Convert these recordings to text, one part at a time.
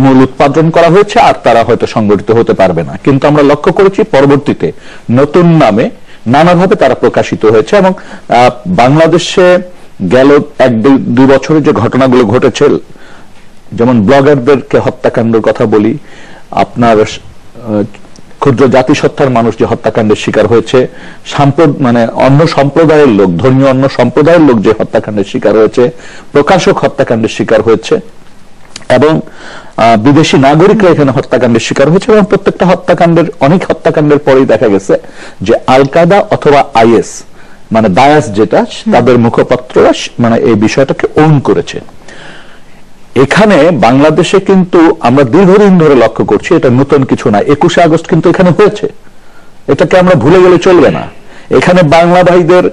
মূল উৎপাদন করা হয়েছে, আর তারা হয়তো সংগঠিত হতে পারবে না। কিন্তু আমরা লক্ষ্য করেছি পরবর্তীতে নতুন নামে নানাভাবে তারা প্রকাশিত হয়েছে। এবং বাংলাদেশে গেল 1-2 বছরে যে ঘটনাগুলো ঘটেছে, যেমন ব্লগারদেরকে হত্যাকাণ্ডের কথা বলি, আপনার ক্ষুদ্র জাতিসত্তার মানুষ যে হত্যাকাণ্ডের শিকার হয়েছে, মানে অন্য সম্প্রদায়ের লোক, ধর্মীয় অন্য সম্প্রদায়ের লোক যে হত্যাকাণ্ডের শিকার হয়েছে, প্রকাশক হত্যাকাণ্ডের শিকার হয়েছে, এবং বিদেশি নাগরিকরা এখানে হত্যাকাণ্ডের শিকার হয়েছে। এবং প্রত্যেকটা অনেক হত্যাকাণ্ডের পরেই দেখা গেছে যে আল কায়দা অথবা আইএস, মানে দায়াস যেটা, তাদের মুখপাত্ররা মানে এই বিষয়টাকে ওন করেছে। এখানে বাংলাদেশে কিন্তু আমরা দীর্ঘদিন ধরে লক্ষ্য করছি, এটা নতুন কিছু না। 21শে আগস্ট কিন্তু এখানে হয়েছে, এটাকে আমরা ভুলে গেলে চলবে না। এখানে বাংলা ভাইদের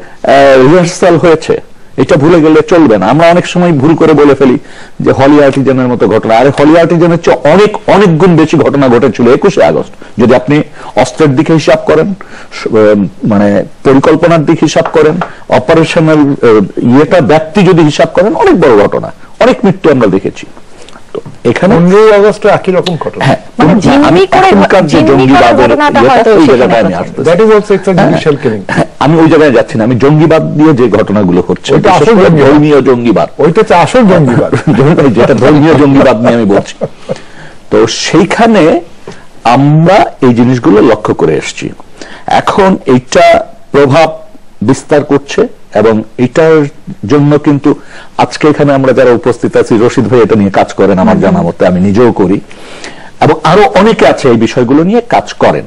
রিহার্সাল হয়েছে, এটা ভুলে গেলে চলবে না। আমরা অনেক সময় ভুল করে বলে ফেলি যে হলি আর্টিজানের মতো ঘটনা, আরে হলি আর্টিজানের চেয়ে অনেক গুণ বেশি ঘটনা ঘটেছিল 21শে আগস্ট। যদি আপনি অস্ত্রের দিকে হিসাব করেন, মানে পরিকল্পনার দিকে হিসাব করেন, অপারেশনাল ব্যাপ্তি যদি হিসাব করেন, অনেক বড় ঘটনা, অনেক মৃত্যু আমরা দেখেছি। এখানে 15 আগস্ট একই রকম ঘটনা। আমি ওই জায়গায় যাচ্ছি না, আমি জঙ্গিবাদ দিয়ে যে ঘটনাগুলো হচ্ছে, ধর্মীয় জঙ্গিবাদ, ওইটা হচ্ছে আসল জঙ্গিবাদ, যেটা ধর্মীয় জঙ্গিবাদ নিয়ে আমি বলছি। তো সেইখানে আমরা এই জিনিসগুলো লক্ষ্য করে এসেছি। এখন এইটা প্রভাব বিস্তার করছে, এবং এটার জন্য কিন্তু আজকে এখানে আমরা যারা উপস্থিত আছি, রশিদ ভাই এটা নিয়ে কাজ করেন আমার জানা মতে, আমি নিজেও করি, এবং আরো অনেকে আছে এই বিষয়গুলো নিয়ে কাজ করেন।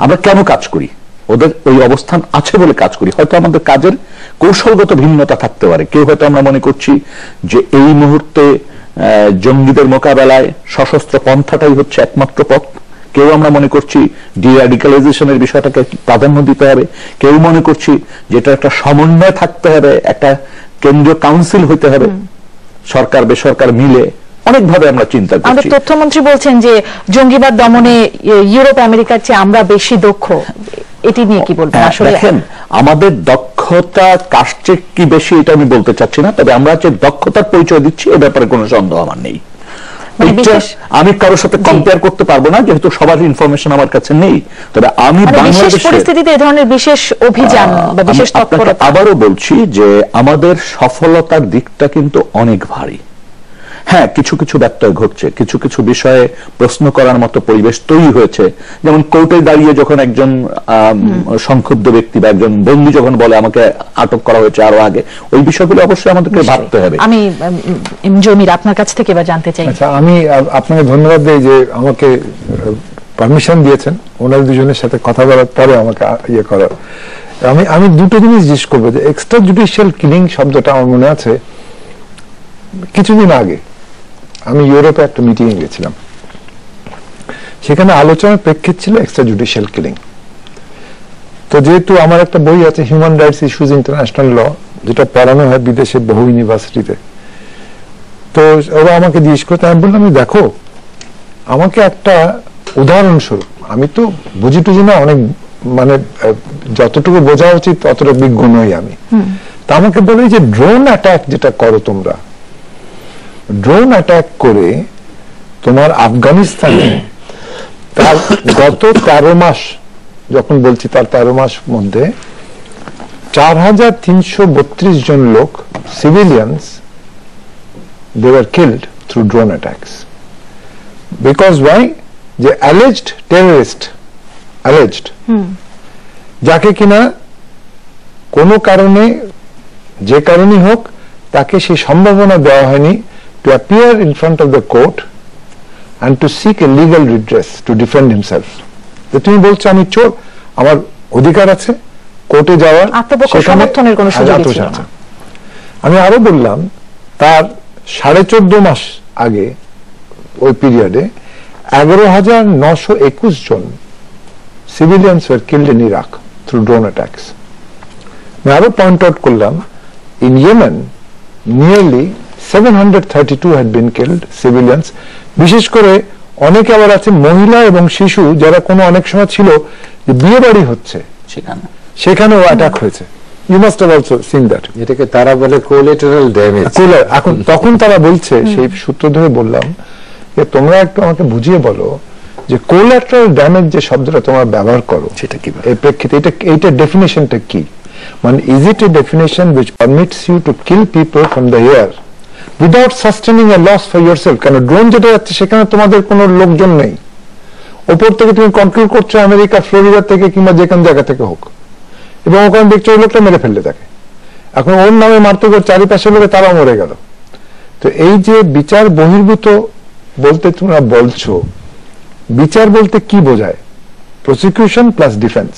আমরা কেন কাজ করি? ওদের ওই অবস্থান আছে বলে কাজ করি। হয়তো আমাদের কাজের কৌশলগত ভিন্নতা থাকতে পারে। কেউ হয়তো আমরা মনে করছি যে এই মুহূর্তে জঙ্গিদের মোকাবেলায় সশস্ত্র পন্থাটাই হচ্ছে একমাত্র পথ, কেউ আমরা মনে করছি ডিরাডিকালাইজেশনের বিষয়টাকে প্রাধান্য দিতে হবে, কেউ মনে করছি যেটা একটা সমন্বয় থাকতে হবে, একটা কেন্দ্রীয় কাউন্সিল হইতে হবে, সরকার বেসরকার মিলে। অনেকভাবে আমরা চিন্তা করছি। আমাদের তথ্যমন্ত্রী বলছেন যে জঙ্গিবাদ দমনে ইউরোপ আমেরিকার চেয়ে আমরা বেশি দক্ষ, এটি নিয়ে কি বলবেন? আসলে দেখেন, আমাদের দক্ষতা কার চেয়ে কি বেশি এটা আমি বলতে চাচ্ছি না, তবে আমরা যে দক্ষতার পরিচয় দিচ্ছি এ ব্যাপারে কোনো সন্দেহ আমার নেই। আমি কারোর সাথে কম্পেয়ার করতে পারবো না, যেহেতু সবার ইনফরমেশন আমার কাছে নেই। তবে আমি বাংলাদেশের পরিস্থিতিতে এই ধরনের বিশেষ অভিযান বা বিশেষ তৎপরতা, আবারও বলছি যে আমাদের সফলতার দিকটা কিন্তু অনেক ভারী। হ্যাঁ, কিছু কিছু ব্যত্যয় ঘটছে, কিছু কিছু বিষয়ে প্রশ্ন করার মতো পরিবেশ তৈরি হয়েছে। যেমন কোর্টে দাঁড়িয়ে যখন একজন সংক্ষুব্ধ ব্যক্তি বা একজন বন্দী যখন বলে আমাকে আটক করা হয়েছে আরো আগে, ওই বিষয়গুলো অবশ্যই আমাদেরকে ভাবতে হবে। আমি জমির আপনার কাছ থেকে এবার জানতে চাই। আচ্ছা, আমি আপনাকে ধন্যবাদ দিই যে আমাকে পারমিশন দিয়েছেন ওনার দুজনের সাথে কথা বলার পরে আমাকে ইয়ে করার। আমি দুটো জিনিস জিজ্ঞেস করবো যে এক্সট্রা জুডিশিয়াল কিলিং শব্দটা আমার মনে আছে কিছুদিন আগে আমি ইউরোপে একটা মিটিং এ গেছিলাম, সেখানে আলোচনার প্রেক্ষিত ছিল এক্সট্রা জুডিশিয়াল কিলিং। তো যেহেতু আমার একটা বই আছে human rights issues international law, যেটা পড়ানো হয় বিদেশে বহু ইউনিভার্সিটিতে, তো ওরা আমাকে জিজ্ঞেস করতে, আমি বললাম দেখো আমাকে একটা উদাহরণস্বরূপ, আমি তো বুঝি টুঝি না, অনেক মানে যতটুকু বোঝা উচিত ততটা বিজ্ঞ নই আমি। তা আমাকে বলে যে ড্রোন অ্যাটাক যেটা করো তোমরা, ড্রোন অ্যাটাক করে তোমার আফগানিস্তানে তার গত 13 মাস, যখন বলছি তার 13 মাস মধ্যে 4332 জন লোক civilians they were killed through drone attacks. Because why? যে অ্যালেজড টেররিস্ট, অ্যালেজড, যাকে কিনা কোনো কারণে, যে কারণেই হোক, তাকে সেই সম্ভাবনা দেওয়া হয়নি to appear in front of the court and to seek a legal redress to defend himself. তো তুমি বলছো আমি চোর, আমার অধিকার আছে কোর্টে যাওয়ার, সমর্থনের কোনো সুযোগ ছিল না। আমি আরো বললাম তার 14.5 মাস আগে ওই পিরিয়ডে 11,921 জন civilians were killed in Iraq through drone attacks. আমি আরো পয়েন্ট আউট করলাম in Yemen nearly 732 had been killed civilians. বিশেষ করে অনেকে আবার আছে মহিলা এবং শিশু যারা কোনো অনেক সময় ছিল যে বিয়ে বাড়ি হচ্ছে সেখানেও অ্যাটাক হয়েছে। You must have also seen that. এটাকে তারা বলে কোলাটেরাল ড্যামেজ। এখন তখন তারা বলছে, সেই সূত্র ধরে বললাম যে তোমরা একটু আমাকে বুঝিয়ে বলো যে কোল্যাটারাল ড্যামেজ যে শব্দটা তোমরা ব্যবহার করো সেটা কি এই প্রেক্ষিতে এইটা ডেফিনেশনটা কি? মানে is it A definition which permits you to kill people from the air without sustaining a loss for yourself? কেন ড্রোন যেটা যাচ্ছে সেখানে তোমাদের কোনো লোকজন নেই, ওপর থেকে তুমি কন্ট্রোল করছো আমেরিকা ফ্লোরিডা থেকে কিংবা যে কোনো জায়গা থেকে হোক, এবং ওখানে দেখছো ওই লোকটা মেরে ফেললে তাকে, এখন ওর নামে মারতে গিয়ে চারিপাশে লোকে তারাও মরে গেল। তো এই যে বিচার বহির্ভূত বলতে তোমরা বলছো, বিচার বলতে কি বোঝায়? Prosecution plus defence.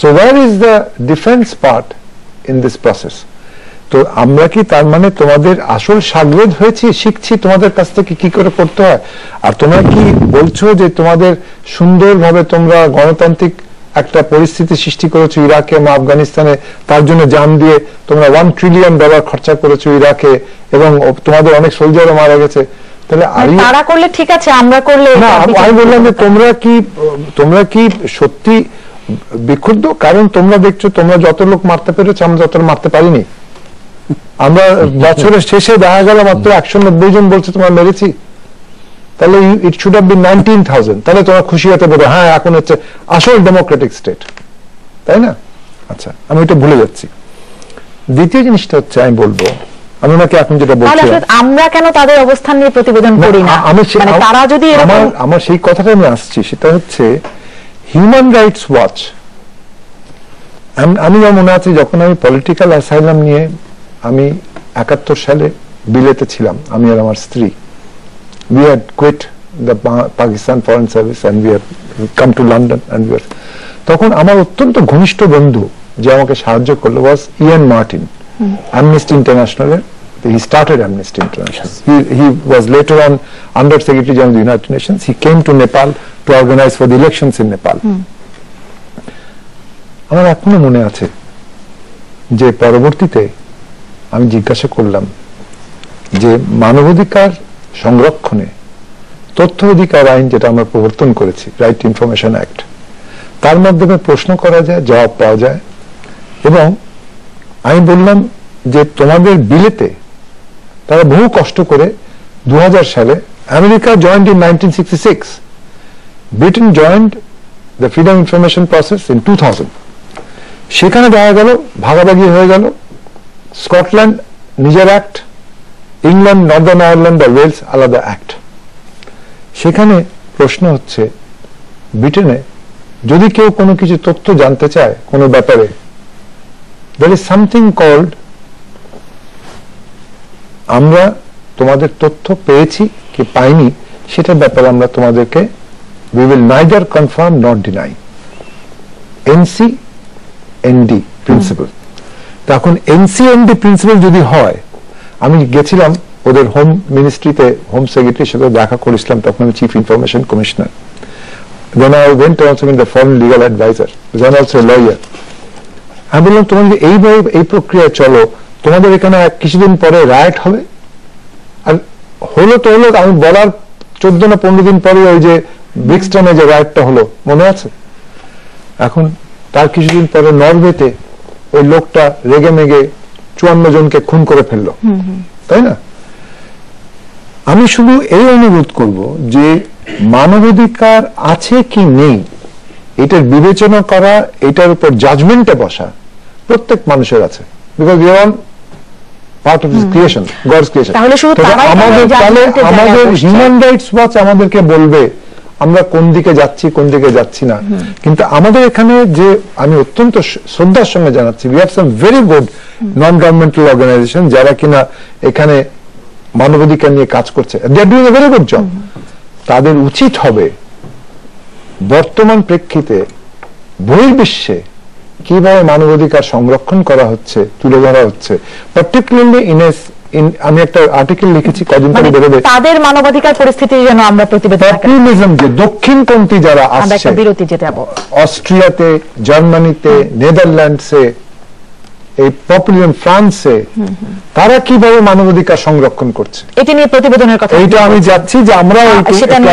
So where is the defense part in this process? তো আমরা কি তার মানে তোমাদের আসল সাগরেদ হয়েছি, শিখছি তোমাদের কাছ থেকে কি করে করতে হয়? আর তোমরা কি বলছো যে তোমাদের সুন্দরভাবে তোমরা গণতান্ত্রিক একটা পরিস্থিতি সৃষ্টি করেছো ইরাকে বা আফগানিস্তানে, তার জন্য জান দিয়ে তোমরা $1 ট্রিলিয়ন খরচা করেছো ইরাকে, এবং তোমাদের অনেক সোলজারও মারা গেছে, তাহলে তারা করলে ঠিক আছে, আমরা করলে না? আমি বললাম যে তোমরা কি সত্যি বিক্ষুব্ধ? কারণ তোমরা দেখছো তোমরা যত লোক মারতে পেরেছো আমরা যত মারতে পারিনি। আমরা বছরের শেষে দেখা গেল মাত্র 190 জন বলছে তোমরা মেরেছি, তাহলে ইট শুড হ্যাভ বিন 19,000। তাহলে তোমরা খুশি হতে পারো, হ্যাঁ এখন হচ্ছে আসল ডেমোক্রেটিক স্টেট, তাই না? আচ্ছা, আমি এটা ভুলে যাচ্ছি। দ্বিতীয় জিনিসটা হচ্ছে আমি বলবো, আমি ওনাকে এখন যেটা বলছি, আমরা কেন তাদের অবস্থান নিয়ে প্রতিবেদন করি না? মানে তারা যদি আমার সেই কথাটা আমি আসছি, সেটা হচ্ছে হিউম্যান রাইটস ওয়াচ। আমি মনে আছে যখন আমি পলিটিক্যাল অ্যাসাইলাম নিয়ে আমি 71 সালে বিলেতে ছিলাম, আমি আর আমার স্ত্রী, we had quit the Pakistan Foreign Service and we had come to London and we were, তখন আমার অত্যন্ত ঘনিষ্ঠ বন্ধু যে আমাকে সাহায্য করলো was Ian Martin, Amnesty International. He started Amnesty International. He was later on Under Secretary General of the United Nations. He came to Nepal to organize for the elections in Nepal. আমার এখনো মনে আছে যে পরবর্তীতে আমি জিজ্ঞাসা করলাম যে মানবাধিকার সংরক্ষণে তথ্য অধিকার আইন যেটা আমরা প্রবর্তন করেছি, রাইট ইনফরমেশন অ্যাক্ট, তার মাধ্যমে প্রশ্ন করা যায়, জবাব পাওয়া যায়। এবং আমি বললাম যে তোমাদের বিলেতে তারা বহু কষ্ট করে 2000 সালে, America joint in 1966, Britain joined the freedom information process in 2000। সেখানে দেখা গেল ভাগাভাগি হয়ে গেল, স্কটল্যান্ড নিজের অ্যাক্ট, ইংল্যান্ড, নর্দার্ন আয়ারল্যান্ড বা ওয়েলস আলাদা অ্যাক্ট। সেখানে প্রশ্ন হচ্ছে ব্রিটেনে যদি কেউ কোনো কিছু তথ্য জানতে চায় কোনো ব্যাপারে, there is something called, আমরা তোমাদের তথ্য পেয়েছি কি পাইনি সেটার ব্যাপারে আমরা তোমাদেরকে we will neither confirm nor deny, NCND principal. তখন NCND প্রিন্সিপাল যদি হয়, আমি গেছিলাম ওদের হোম মিনিস্ট্রিতে, হোম সেক্রেটারির সাথে দেখা করেছিলাম, তখন আমি chief information commissioner. Then I went also in the foreign legal advisor, then also a lawyer. আমি বললাম তোমরা যদি এইভাবে এই প্রক্রিয়া চলো, তোমাদের এখানে কিছুদিন পরে রাইট হবে। আর হলো তো হলো, আমি বলার 14 না 15 দিন পরে ওই যে ব্রিক্সটনে যে রাইটটা হলো মনে আছে? এখন তার কিছুদিন পরে নরওয়েতে ওই লোকটা রেগে মেগে 54 জনকে খুন করে ফেললো, তাই না? আমি শুধু এই অনুরোধ করব যে মানবাধিকার আছে কি নেই এটার বিবেচনা করা, এটার উপর জাজমেন্টে বসা প্রত্যেক মানুষের আছে, because we are all part of this creation, God's creation. আমাদের হিউম্যান রাইটস ওয়াচ আমাদেরকে বলবে আমরা কোন দিকে যাচ্ছি কোন দিকে যাচ্ছি না। কিন্তু আমাদের এখানে যে আমি অত্যন্ত শ্রদ্ধার সঙ্গে জানাচ্ছি, we have some very good non governmental organisation যারা কিনা এখানে মানবাধিকার নিয়ে কাজ করছে, they are doing a very good job. তাদের উচিত হবে বর্তমান প্রেক্ষিতে বহির্বিশ্বে কিভাবে মানবাধিকার সংরক্ষণ করা হচ্ছে, তুলে ধরা হচ্ছে, পার্টিকুলারলি আমি একটা আর্টিকেল লিখেছি কদিন পরে বেরোবে, তাদের মানবাধিকার পরিস্থিতি যেন আমরা প্রতিবেদন, পপুলিজম যে দক্ষিণপন্থী যারা আসছে, বিরতিতে যাব, অস্ট্রিয়াতে, জার্মানিতে, নেদারল্যান্ডসে, এই পপুলিজম ফ্রান্সে, তারা কিভাবে মানবাধিকার সংরক্ষণ করছে এটা নিয়ে প্রতিবেদনের কথা এইটা আমি যাচ্ছি যে আমরা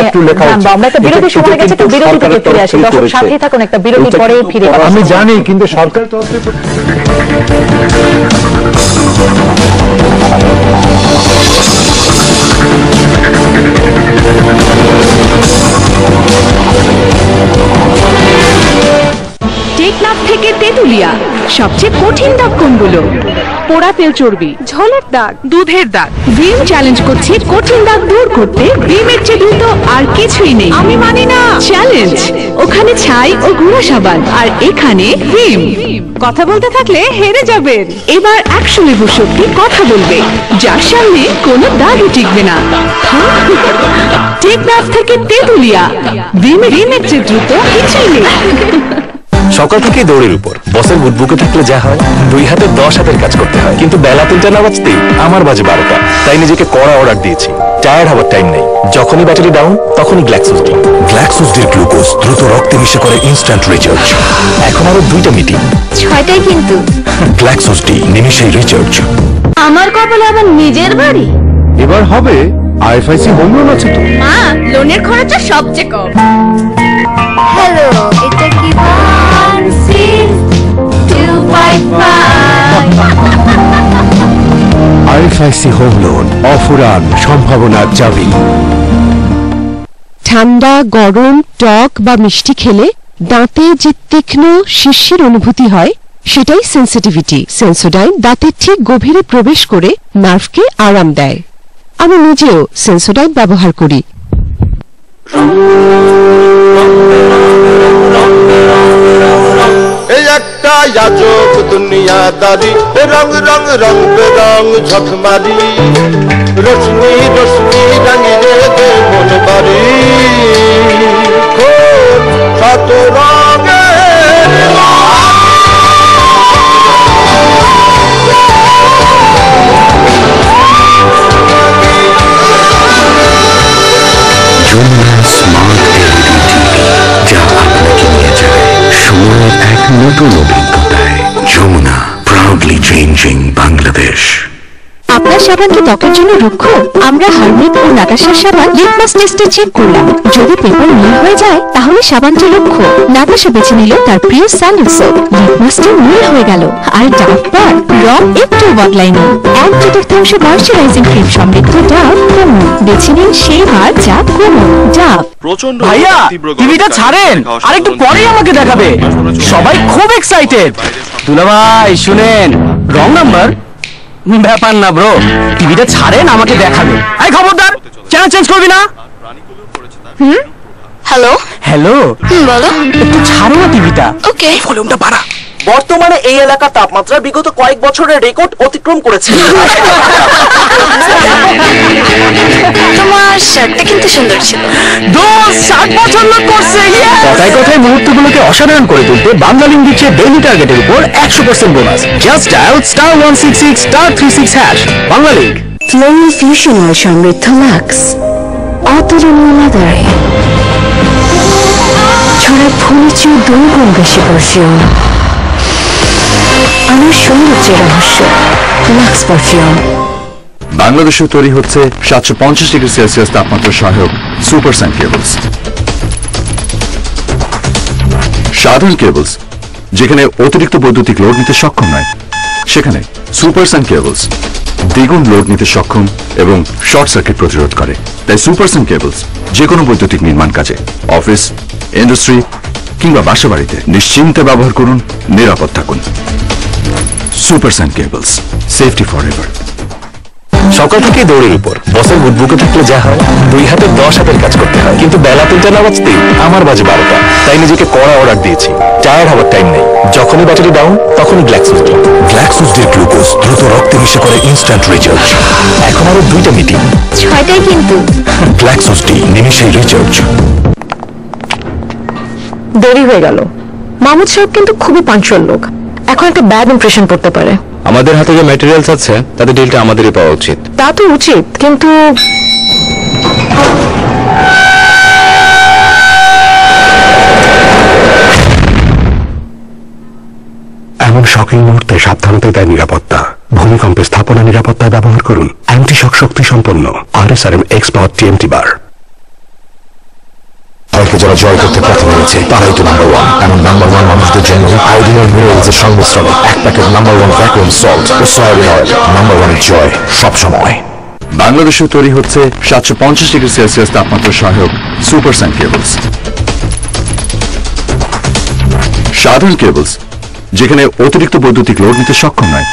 একটু লেখা উচিত। আমরা একটা বিরতি সময় গেছে, তো বিরতি থেকে ফিরে আসি, দর্শক সাথে থাকুন, একটা বিরতির পরে ফিরে আসি। আমি জানি কিন্তু সরকার তো তেঁতুলিয়া। সবচেয়ে কঠিন দাগ কোনগুলো? পোড়া তেল চর্বি, ঝোলের দাগ, দুধের দাগ। ভীম চ্যালেঞ্জ করছে কঠিন দাগ দূর করতে। ভীমের চেয়ে দ্রুত আর কিছুই নেই। আমি মানি না চ্যালেঞ্জ। ওখানে ছাই ও গুঁড়া সাবান, আর এখানে ভীম। কথা বলতে থাকলে হেরে যাবেন। এবার 100 লেবুর শক্তি কথা বলবে, যার সামনে কোনো দাগই টিকবে না। টেকনাফ থেকে তেঁতুলিয়া, ভীমের চেয়ে দ্রুত কিছুই নেই। সকাল থেকে দৌড়ের উপর। বসের বুকে থাকলে যা হয়, 2 হাতে 10 হাতের কাজ করতে হয়। কিন্তু বেলা 3টা না বাজতেই আমার বাজে 12টা। তাই নিজেকে কড়া অর্ডার দিয়েছি। টায়ার্ড হওয়ার টাইম নেই। যখনই ব্যাটারি ডাউন, তখনই গ্ল্যাক্সোসডি। গ্ল্যাক্সোসডির গ্লুকোজ দ্রুত রক্তে মিশে করে ইনস্ট্যান্ট রিচার্জ। এখন আরো 2টা মিটিং, 6টাই কিন্তু। গ্ল্যাক্সোসডি নিমিশেই রিচার্জ। আমার কপালে আবার নিজের বাড়ি। এবার হবে আইএফআইসি হোম লোন আছে তো। মা, লোনের খরচটা সবচেয়ে কম। হ্যালো, এটা কি বান্সি 2.5? আইএফআইসি হোম লোন, অফুরান সম্ভাবনার চাবি। ঠান্ডা, গরম, টক বা মিষ্টি খেলে দাঁতে যে তীক্ষ্ণ শিরশির অনুভূতি হয়, সেটাই সেন্সিটিভিটি। সেন্সোডাইন দাঁতের ঠিক গভীরে প্রবেশ করে নার্ভকে আরাম দেয়। আমি নিজেও সেন্সোডাইন ব্যবহার করি। এই একটা আজব দুনিয়াদারি, রং রং রং বেরং ঝকমারি, রশ্মি রশ্মি রঙিরে দে মন বাড়ি, খোল শত রঙের যমুনা স্মার্ট এলইডি টিভি, যা আপনাকে নিয়ে যায় সময়ের এক নতুন অভিজ্ঞতায়। Jamuna, proudly changing Bangladesh. আপনার সাবান কি ত্বকের জন্য রুক্ষ? আমরা হারমিট ও নাটাশার সাবান লিটমাস টেস্টে চেক করলাম। যদি পেপার নীল হয়ে যায়, তাহলে সাবানটি রুক্ষ। নাটাশা বেছে নিল তার প্রিয় স্যান্ডেল সোপ। লিটমাসটি নীল হয়ে গেল, আর ডাভ বার রং একটু বদলায়নি। 1/4 ময়শ্চারাইজিং ক্রিম সমৃদ্ধ ডাভ কোমল। বেছে নিন সেই হাত যা কোমল। ডাভ। প্রচন্ড ভাইয়া, টিভিটা ছাড়েন, আর একটু পরেই আমাকে দেখাবে। সবাই খুব এক্সাইটেড। দুলাভাই শুনেন, রং নাম্বার? ব্যাপার না ব্রো, টিভিটা ছাড়েন, আমাকে দেখাবে। এই খবরদার, চ্যানেল চেঞ্জ করবি না। হ্যালো, হ্যালো, বলো। একটু ছাড়ো না টিভিটা। ওকে। ভলিউমটা বাড়া। বর্তমানে এই এলাকার তাপমাত্রা বিগত কয়েক বছরের রেকর্ড অতিক্রম করেছে। তোমার শার্টটা কিন্তু সুন্দর ছিল। 60 বছর লোক করছে। কথায় কথায় মুহূর্তগুলোকে অসাধারণ করে তুলতে বাংলালিংক দিচ্ছে ডেইলি টার্গেটের উপর 100% bonus. Just dial *166*36# Banglalink. Floral fusion oil সমৃদ্ধ লাক্স, অতুলনীয় মাদারে ছড়া ফুলের চেয়ে 2 গুণ বেশি পারফিউম। আমার সৌন্দর্যের রহস্য, লাক্স পারফিউম। বাংলাদেশে তৈরি হচ্ছে 750 ডিগ্রি সেলসিয়াস তাপমাত্রা সহায়ক সুপার সান কেবলস। সাধারণ কেবলস যেখানে অতিরিক্ত বৈদ্যুতিক লোড নিতে সক্ষম নয়, সেখানে সুপার সান কেবলস দ্বিগুণ লোড নিতে সক্ষম এবং শর্ট সার্কিট প্রতিরোধ করে। তাই সুপার সান কেবলস যে কোনো বৈদ্যুতিক নির্মাণ কাজে, অফিস, ইন্ডাস্ট্রি কিংবা বাসা বাড়িতে নিশ্চিন্তে ব্যবহার করুন, নিরাপদ থাকুন। Super sun cables, safety forever. সকাল থেকে দৌড়ের উপর। বসের বুকে থাকলে যা হয়, 2 হাতে 10 হাতের কাজ করতে হয়। কিন্তু বেলা 3টা না বাজতেই আমার বাজে 12টা। তাই নিজেকে কড়া অর্ডার দিয়েছি। টায়ার্ড হওয়ার টাইম নেই। যখনই ব্যাটারি ডাউন, তখনই গ্ল্যাক্সোসডি। গ্ল্যাক্সোসডির গ্লুকোজ দ্রুত রক্তে মিশে করে ইনস্ট্যান্ট রিচার্জ। এখন আরো 2টা মিটিং, 6টাই কিন্তু। গ্ল্যাক্সোসডি নিমিশেই রিচার্জ। দেরি হয়ে গেল। মাহমুদ সাহেব কিন্তু খুবই পাঞ্চুয়াল লোক, এখন একটা ব্যাড ইমপ্রেশন পড়তে পারে। আমাদের হাতে যে ম্যাটেরিয়ালস আছে, তাদের ডিলটা আমাদেরই পাওয়া উচিত। তা তো উচিত, কিন্তু এমন শকিং মুহূর্তে সাবধানতা দেয় নিরাপত্তা। ভূমিকম্পে স্থাপনা নিরাপত্তায় ব্যবহার করুন অ্যান্টি শক শক্তি সম্পন্ন RSRM X-Power TMT বার। ভারতকে যারা জয় করতে পথে নেমেছে, তারাই তো নাম্বার 1। এমন নাম্বার 1 মানুষদের জন্য আয়োডিন ও মিনারেলস এর সংমিশ্রণে 1 প্যাকেট নাম্বার 1 ভ্যাকুয়াম সল্ট ও সয়াবিন অয়েল। নাম্বার 1 এর জয় সব সময়। বাংলাদেশে তৈরি হচ্ছে 750 ডিগ্রি সেলসিয়াস তাপমাত্রা সহায়ক সুপার সান কেবলস। সাধারণ কেবলস যেখানে অতিরিক্ত বৈদ্যুতিক লোড নিতে সক্ষম নয়,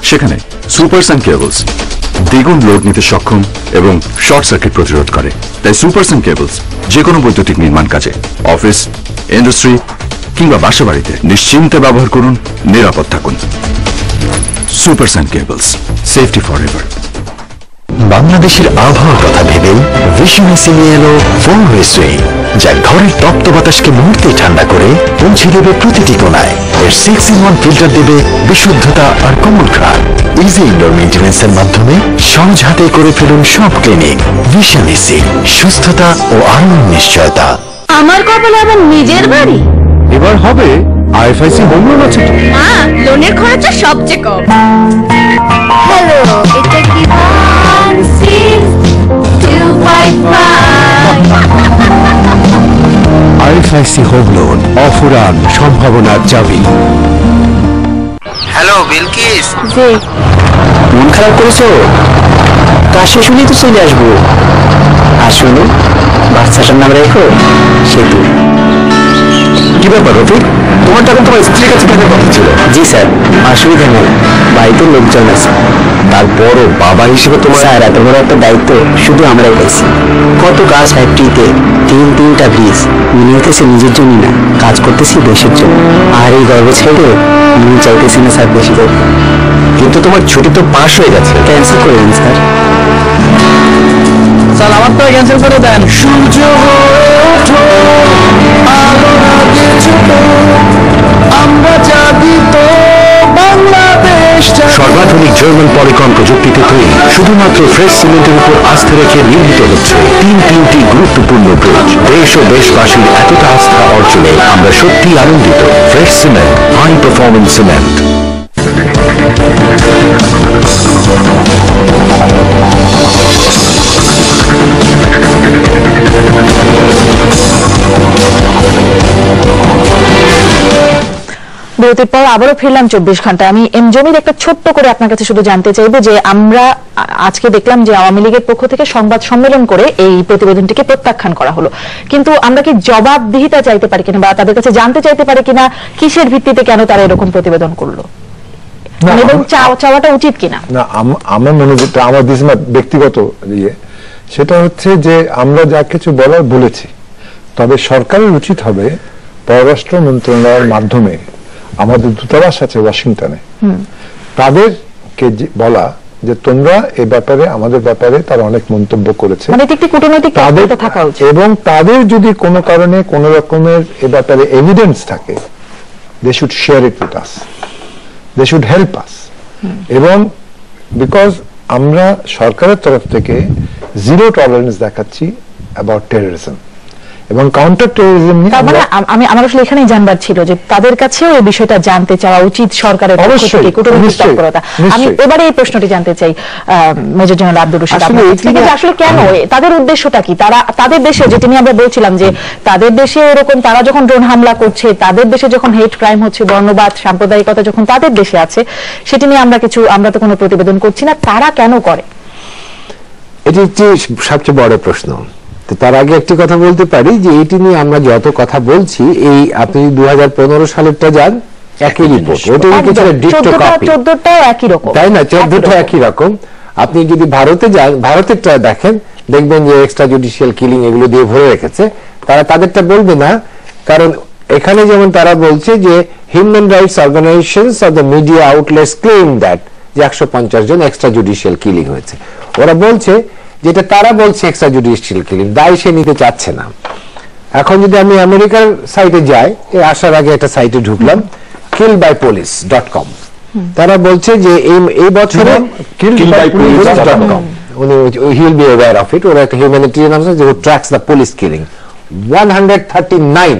সেখানে সুপারসান কেবলস দ্বিগুণ লোড নিতে সক্ষম এবং শর্ট সার্কিট প্রতিরোধ করে। তাই সুপারসান কেবলস যে কোনো বৈদ্যুতিক নির্মাণ কাজে, অফিস, ইন্ডাস্ট্রি কিংবা বাসা বাড়িতে নিশ্চিন্তে ব্যবহার করুন, নিরাপদ থাকুন। সুপারসান কেবলস, সেফটি ফর এভার। বাংলাদেশের আবহাওয়ার কথা ভেবে ভিশন এসে নিয়ে এলো ফোনওয়ে সুইং, যা ঘরের তপ্ত বাতাসকে মুহূর্তে ঠান্ডা করে পৌঁছে দেবে প্রতিটি কোণায়। এর 6-in-1 ফিল্টার দেবে বিশুদ্ধতা আর কোমল ঘ্রাণ। ইজি ইনডোর মেইনটেনেন্সের মাধ্যমে সহজ হাতে করে ফেলুন সব ক্লিনিং। ভিশন এসি, সুস্থতা ও আরামের নিশ্চয়তা। আমার কপালে আবার নিজের বাড়ি। এবার হবে আইএফআইসি হোম লোন আছে তো। লোনের খরচটা সবচেয়ে কম। হ্যালো, এটা কি ভানসিস 255? আইএফআইসি হোম লোন, অফুরান সম্ভাবনার চাবি। হ্যালো বিলকিস, যে মন খারাপ করেছো? কাশি শুনেই তো চলে আসবো। আর শোনো, বাচ্চাটার নাম রেখো সেতু। কি ব্যাপার রফিক, তোমার তখন তোমার স্ত্রীর কাছে থাকার কথা ছিল। জি স্যার, অসুবিধা নেই, বাড়িতে লোকজন আছে। তারপরও বাবা হিসেবে তোমার স্যার, এত বড় একটা দায়িত্ব শুধু আমরাই পাইছি। কত কাজ ফ্যাক্টরিতে, তিনটা ব্রিজ, মনে হতেছে নিজের জন্য না, কাজ করতেছি দেশের জন্য। আর এই গর্ব ছেড়ে মনে চাইতেছি না স্যার বেশি করে। কিন্তু তোমার ছুটি তো পাস হয়ে গেছে। ক্যান্সেল করে দিন স্যার। স্যার আমার তো ক্যান্সেল করে দেন। সূর্য আমরা জাগি তো বাংলাদেশ। সর্বাধুনিক জার্মান পলিকন প্রযুক্তিতে তৈরি শুধুমাত্র ফ্রেশ সিমেন্টের উপর আস্থা রেখে নির্মিত হচ্ছে তিনটি গুরুত্বপূর্ণ ব্রিজ। দেশ ও দেশবাসীর এতটা আস্থা অর্জনে আমরা সত্যি আনন্দিত। Fresh cement, high performance cement. বিরতির পর আবারও ফিরলাম 24 ঘন্টায়। আমি এম জমির একটা ছোট্ট করে আপনার কাছে শুধু জানতে চাইবো যে আমরা আজকে দেখলাম যে আওয়ামী লীগের পক্ষ থেকে সংবাদ সম্মেলন করে এই প্রতিবেদনটিকে প্রত্যাখ্যান করা হলো, কিন্তু আমরা কি জবাবদিহিতা চাইতে পারি কিনা বা তাদের কাছে জানতে চাইতে পারি কিনা কিসের ভিত্তিতে কেন তারা এরকম প্রতিবেদন করলো, এবং চাওয়াটা উচিত কিনা? না, আমার মনে যেটা আমার ব্যক্তিগত ইয়ে, সেটা হচ্ছে যে আমরা যা কিছু বলার বলেছি, তবে সরকারের উচিত হবে পররাষ্ট্র মন্ত্রণালয়ের মাধ্যমে আমাদের দূতাবাস আছে ওয়াশিংটনে, তাদেরকে বলা যে তোমরা এ ব্যাপারে আমাদের ব্যাপারে তারা অনেক মন্তব্য করেছে, মানে একটি কূটনৈতিক তৎপরতা থাকা উচিত, এবং তাদের যদি কোনো কারণে কোনো রকমের এ ব্যাপারে এভিডেন্স থাকে, they should share it with us, they should help us, এবং বিকজ আমরা সরকারের তরফ থেকে জিরো টলারেন্স দেখাচ্ছি অ্যাবাউট টেররিজম এবং কাউন্টার টেররিজম নিয়ে। আমার আসলে এখানেই জানবার ছিল যে তাদের কাছেও এই বিষয়টা জানতে চাওয়া উচিত সরকারের পক্ষ থেকে, কূটনৈতিক তৎপরতা। আমি এবারে এই প্রশ্নটি জানতে চাই মেজর জেনারেল আব্দুর রশিদ আসলে কেন, তাদের উদ্দেশ্যটা কি? তারা তাদের দেশে, যেটি নিয়ে আমরা বলছিলাম যে তাদের দেশে এরকম, তারা যখন ড্রোন হামলা করছে, তাদের দেশে যখন হেট ক্রাইম হচ্ছে, বর্ণবাদ, সাম্প্রদায়িকতা যখন তাদের দেশে আছে, সেটি নিয়ে আমরা তো কোনো প্রতিবেদন করছি না, তারা কেন করে? এটি হচ্ছে সবচেয়ে বড় প্রশ্ন। তার আগে একটি কথা বলতে পারি যে এটি নিয়ে আমরা যত কথা বলছি, এই আপনি 2015 সালেরটা যান, একই রিপোর্ট, ওটার কিছুটা ডিক্টো কপি, 14টাও একই রকম, তাই না? 14টা একই রকম। আপনি যদি ভারতে যান, ভারতেরটা দেখেন, দেখবেন যে এক্সট্রা জুডিশিয়াল কিলিং এগুলো দিয়ে ভরে রেখেছে। তারা তাদেরটা বলবে না, কারণ এখানে যেমন তারা বলছে যে human rights organisations of the media outlets claim that যে 150 জন এক্সট্রা জুডিশিয়াল কিলিং হয়েছে। ওরা বলছে যেটা তারা বলছে এক্সট্রা জুডিশিয়াল কিলিং, দায় সে নিতে চাচ্ছে না। এখন যদি আমি আমেরিকার সাইটে যাই, আসার আগে একটা সাইটে ঢুকলাম, killbypolice.com, তারা বলছে যে এই বছরে killbypolice.com, he will be aware of it, ওরা একটা হিউম্যানিটেরিয়ান আছে যে tracks the police killing 139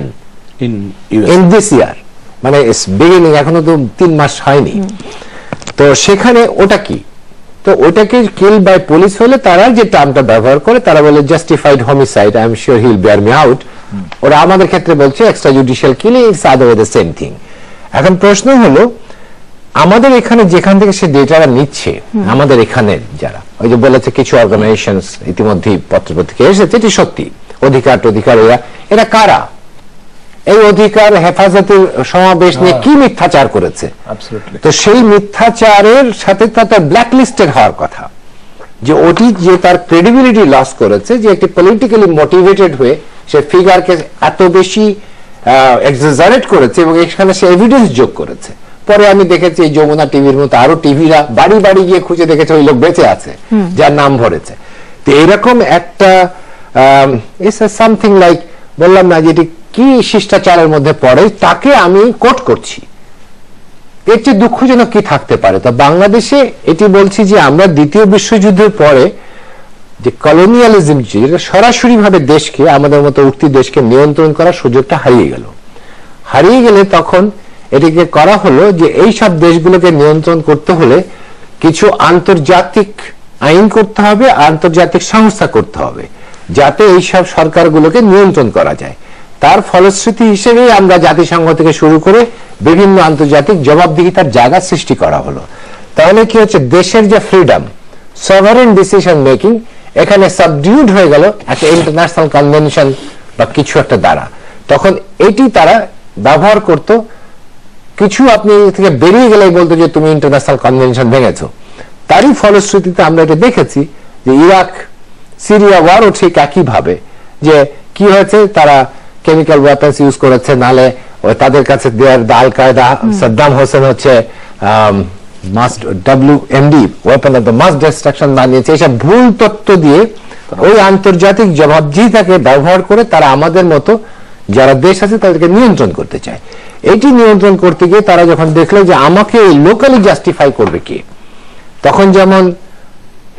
in this year, মানে ইটস বিগিনিং, এখনো তো 3 মাস হয়নি। তো সেখানে ওটা কি, তো ওটাকে কিল বাই পুলিশ হলে তারা যে টার্মটা ব্যবহার করে, তারা বলে justified homicide, I am sure he will bear me out. ওরা আমাদের ক্ষেত্রে বলছে extra judicial killing, it's other the same thing. এখন প্রশ্ন হলো, আমাদের এখানে যেখান থেকে সে ডেটাটা নিচ্ছে, আমাদের এখানে যারা ওই যে বলেছে কিছু অর্গানাইজেশনস ইতিমধ্যে পত্রপত্রিকা এসেছে, এটি সত্যি, অধিকার এরা কারা? এই অধিকার হেফাজতের সমাবেশ নিয়ে কি মিথ্যাচার করেছে। তো সেই মিথ্যাচারের সাথে তার ব্ল্যাক লিস্টেড হওয়ার কথা, যে ওটি যে তার ক্রেডিবিলিটি লস করেছে, যে একটি পলিটিক্যালি মোটিভেটেড হয়ে সে ফিগারকে এত বেশি এক্সাজারেট করেছে এবং এখানে সে এভিডেন্স যোগ করেছে। পরে আমি দেখেছি এই যমুনা টিভির মতো আরো টিভিরা বাড়ি বাড়ি গিয়ে খুঁজে দেখেছে ওই লোক বেঁচে আছে যার নাম ভরেছে। তো এরকম একটা সামথিং লাইক, বললাম না যেটি কি শিষ্টাচারের মধ্যে পড়ে, তাকে আমি কোট করছি। এর চেয়ে দুঃখজনক কি থাকতে পারে? তো বাংলাদেশে এটি বলছি যে আমরা দ্বিতীয় বিশ্বযুদ্ধের পরে যে কলোনিয়ালিজম, যেটা সরাসরি ভাবে দেশকে, আমাদের মতো উঠতি দেশকে নিয়ন্ত্রণ করার সুযোগটা হারিয়ে গেলে তখন এটিকে করা হলো যে এই সব দেশগুলোকে নিয়ন্ত্রণ করতে হলে কিছু আন্তর্জাতিক আইন করতে হবে, আন্তর্জাতিক সংস্থা করতে হবে, যাতে এই সব সরকারগুলোকে নিয়ন্ত্রণ করা যায়। তার ফলশ্রুতি হিসেবে আমরা জাতিসংঘ থেকে শুরু করে বিভিন্ন আন্তর্জাতিক জবাবদিহিতার জায়গা সৃষ্টি করা হলো। তাহলে কি হচ্ছে, দেশের যে ফ্রিডম, সভারেন ডিসিশন মেকিং, এখানে সাবডিউড হয়ে গেল একটা ইন্টারন্যাশনাল কনভেনশন বা কিছু একটা দ্বারা। তখন এটি তারা ব্যবহার করত, কিছু আপনি থেকে বেরিয়ে গেলে বলতো যে তুমি ইন্টারন্যাশনাল কনভেনশন ভেঙেছো। তারই ফলশ্রুতিতে আমরা এটা দেখেছি যে ইরাক সিরিয়া ওয়ারও ঠিক একই ভাবে, যে কি হয়েছে, তারা কেমিক্যাল ওয়েপন্স ইউজ করেছে, নালে তাদের কাছে দেওয়ার আল কায়দা, সাদ্দাম হোসেন হচ্ছে WMD weapon of the mass destruction বানিয়েছে। এইসব ভুল তথ্য দিয়ে ওই আন্তর্জাতিক জবাবদিহিতাকে ব্যবহার করে তারা আমাদের মতো যারা দেশ আছে তাদেরকে নিয়ন্ত্রণ করতে চায়। এটি নিয়ন্ত্রণ করতে গিয়ে তারা যখন দেখলো যে আমাকে লোকালি জাস্টিফাই করবে কে, তখন যেমন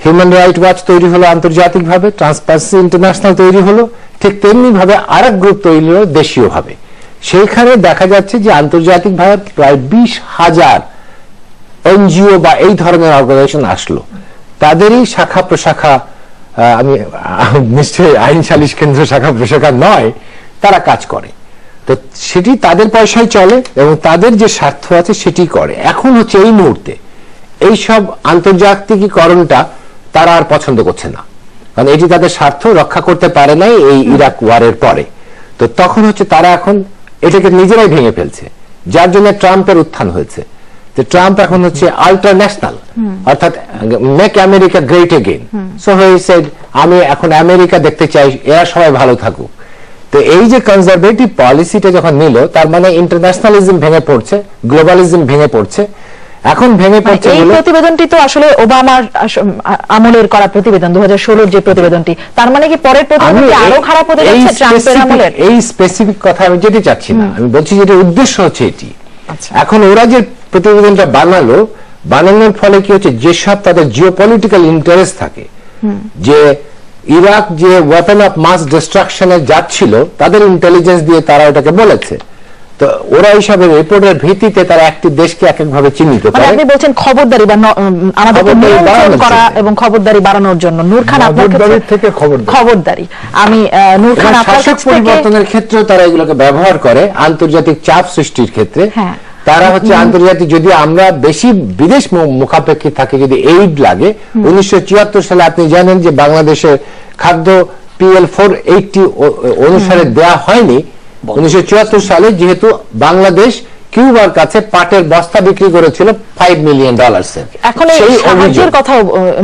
হিউম্যান রাইট ওয়াচ তৈরি হলো আন্তর্জাতিক ভাবে, ট্রান্সপারেন্সি ইন্টারন্যাশনাল তৈরি হলো, ঠিক তেমনি ভাবে আরেক গ্রুপ তৈরি হলো দেশীয় ভাবে। সেইখানে দেখা যাচ্ছে যে আন্তর্জাতিক ভাবে প্রায় 20,000 এনজিও বা এই ধরনের অর্গানাইজেশন আসলো, তাদেরই শাখা প্রশাখা, আমি নিশ্চয়ই আইন সালিশ কেন্দ্র শাখা প্রশাখা নয়, তারা কাজ করে। তো সেটি তাদের পয়সায় চলে এবং তাদের যে স্বার্থ আছে সেটি করে। এখন হচ্ছে এই মুহূর্তে এইসব আন্তর্জাতিকীকরণটা তারা আর পছন্দ করছে না, কারণ এটি তাদের স্বার্থ রক্ষা করতে পারে নাই এই ইরাক ওয়ারের পরে। তো তখন হচ্ছে তারা এখন এটাকে নিজেরাই ভেঙে ফেলছে, যার জন্য ট্রাম্পের উত্থান হয়েছে। যে ট্রাম্প এখন হচ্ছে আল্ট্রান্যাশনাল, অর্থাৎ make America great again. So he said আমি এখন আমেরিকা দেখতে চাই, এরা সবাই ভালো থাকুক। তো এই যে কনজারভেটিভ পলিসিটা যখন নিল, তার মানে ইন্টারন্যাশনালিজম ভেঙে পড়ছে, গ্লোবালিজম ভেঙে পড়ছে। এখন ভেঙে পড়ছে। এই প্রতিবেদনটি তো আসলে ওবামার আমলের করা প্রতিবেদন, 2016 যে প্রতিবেদনটি, তার মানে কি পরের প্রতিবেদনটি আরো খারাপ হতে যাচ্ছে ট্রাম্পের আমলের? এই স্পেসিফিক কথা আমি যেতে চাচ্ছি না, আমি বলছি যে উদ্দেশ্য হচ্ছে এটি। এখন ওরা যে প্রতিবেদনটা বানানোর ফলে কি হচ্ছে, যেসব তাদের জিওপলিটিক্যাল ইন্টারেস্ট থাকে, যে ইরাক যে ওয়েপন অফ মাস ডিস্ট্রাকশনে যাচ্ছিল, তাদের ইন্টেলিজেন্স দিয়ে তারা ওটাকে বলেছে। তো ওরা এইসবের রিপোর্টের ভিত্তিতে তারা একটি দেশকে এক একভাবে চিহ্নিত করে। আপনি বলছেন খবরদারি বা আমাদেরকে নিয়ন্ত্রণ করা এবং খবরদারি বাড়ানোর জন্য। নূর খান, আপনার থেকে খবরদারি, আমি নূর খান আপনার কাছ থেকে পরিবর্তনের ক্ষেত্রেও তারা এগুলোকে ব্যবহার করে আন্তর্জাতিক চাপ সৃষ্টির ক্ষেত্রে। তারা হচ্ছে আন্তর্জাতিক, যদি আমরা বেশি বিদেশ মুখাপেক্ষী থাকি, যদি এইড লাগে, 1974 সালে আপনি জানেন যে বাংলাদেশের খাদ্য PL 480 অনুসারে দেয়া হয়নি। 1974 সালে যেহেতু বাংলাদেশ কিউবার কাছে পাটের বস্তা বিক্রি করেছিল $5 মিলিয়ন। এখন এই সাহায্যের কথা